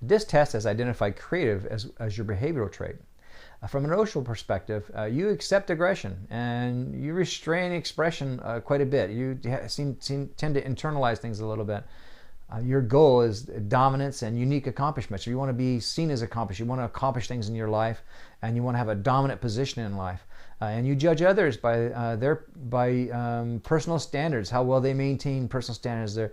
This test has identified creative as your behavioral trait. From an emotional perspective, you accept aggression and you restrain expression quite a bit. You tend to internalize things a little bit. Your goal is dominance and unique accomplishment. So you want to be seen as accomplished. You want to accomplish things in your life, and you want to have a dominant position in life. And you judge others by personal standards, how well they maintain personal standards, their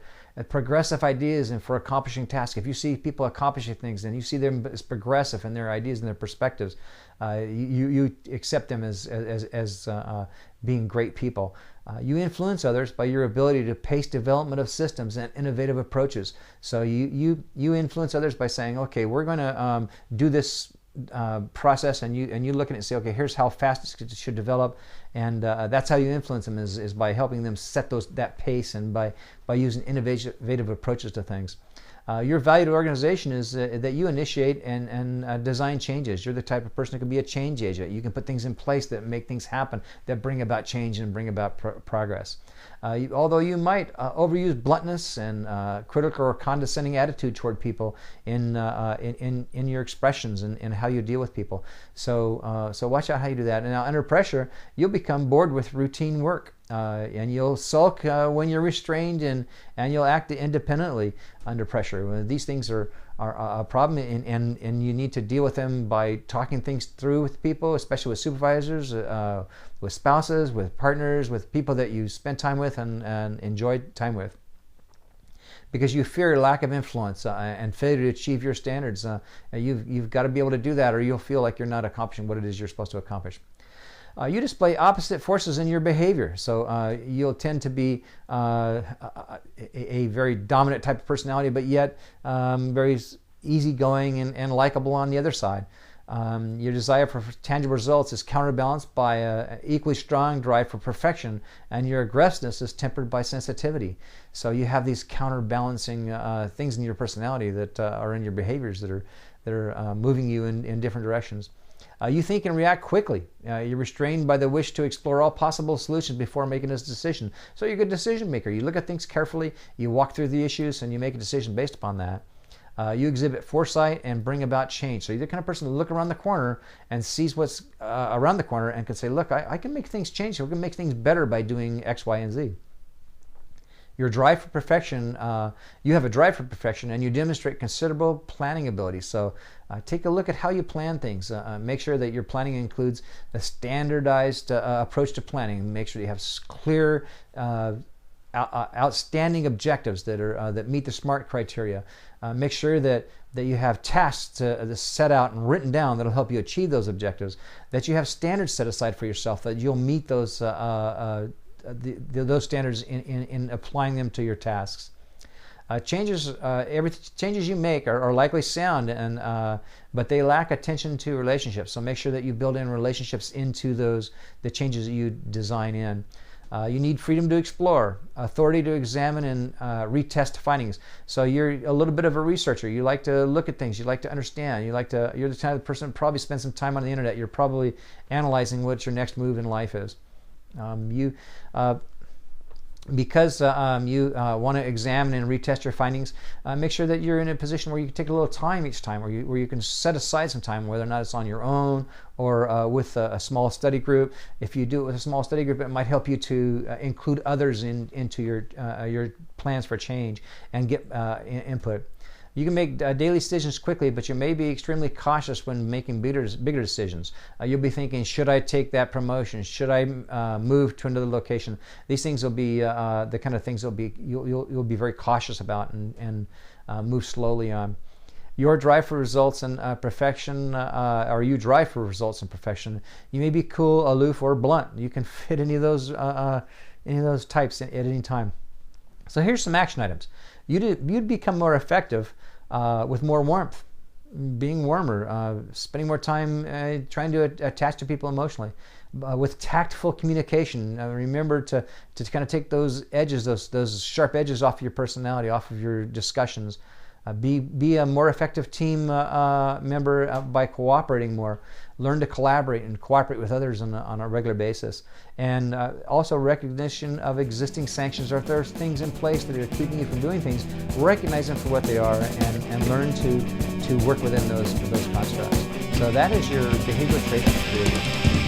progressive ideas, and for accomplishing tasks. If you see people accomplishing things and you see them as progressive in their ideas and their perspectives, you accept them as being great people. You influence others by your ability to pace development of systems and innovative approaches. So you influence others by saying, okay, we're going to do this process, and you look at it and say, okay, here's how fast it should develop, and that's how you influence them is by helping them set that pace and by using innovative approaches to things. Your value to organization is that you initiate and design changes. You're the type of person who can be a change agent. You can put things in place that make things happen, that bring about change and bring about progress. Although you might overuse bluntness and critical or condescending attitude toward people in your expressions and how you deal with people. So watch out how you do that. And now under pressure, you'll become bored with routine work. And you'll sulk when you're restrained, and you'll act independently under pressure. These things are a problem, and you need to deal with them by talking things through with people, especially with supervisors, with spouses, with partners, with people that you spend time with and enjoy time with. Because you fear lack of influence and failure to achieve your standards. You've got to be able to do that, or you'll feel like you're not accomplishing what it is you're supposed to accomplish. You display opposite forces in your behavior. So you'll tend to be a very dominant type of personality, but yet very easygoing and likable on the other side. Your desire for tangible results is counterbalanced by an equally strong drive for perfection, and your aggressiveness is tempered by sensitivity. So you have these counterbalancing things in your personality that are in your behaviors that are moving you in different directions. You think and react quickly. You're restrained by the wish to explore all possible solutions before making a decision. So you're a good decision maker. You look at things carefully, you walk through the issues, and you make a decision based upon that. You exhibit foresight and bring about change. So you're the kind of person to look around the corner and sees what's around the corner and can say, look, I can make things change. We can make things better by doing X, Y, and Z. Your drive for perfection, you have a drive for perfection, and you demonstrate considerable planning ability. So take a look at how you plan things. Make sure that your planning includes a standardized approach to planning. Make sure you have clear, outstanding objectives that meet the SMART criteria. Make sure that you have tasks set out and written down that'll help you achieve those objectives. That you have standards set aside for yourself, that you'll meet those standards in applying them to your tasks. Changes you make are likely sound, but they lack attention to relationships. So make sure that you build in relationships into the changes that you design in. You need freedom to explore, authority to examine and retest findings. So you're a little bit of a researcher. You like to look at things. You like to understand. You're the kind of person that probably spends some time on the internet. You're probably analyzing what your next move in life is. Because you want to examine and retest your findings, make sure that you're in a position where you can take a little time each time, where you can set aside some time, whether or not it's on your own or with a small study group. If you do it with a small study group, it might help you to include others into your plans for change and get input. You can make daily decisions quickly, but you may be extremely cautious when making bigger decisions. You'll be thinking, should I take that promotion? Should I move to another location? These things will be the kind of things you'll be very cautious about and move slowly on. Your drive for results and perfection, or you drive for results and perfection. You may be cool, aloof, or blunt. You can fit any of those types at any time. So here's some action items. You'd become more effective with more warmth, being warmer, spending more time trying to attach to people emotionally, with tactful communication. Remember to kind of take those edges, those sharp edges off your personality, off of your discussions. Be a more effective team member by cooperating more. Learn to collaborate and cooperate with others on a regular basis. And also recognition of existing sanctions, or if there's things in place that are keeping you from doing things, recognize them for what they are and learn to to work within those constructs. So that is your behavioral trait of creative.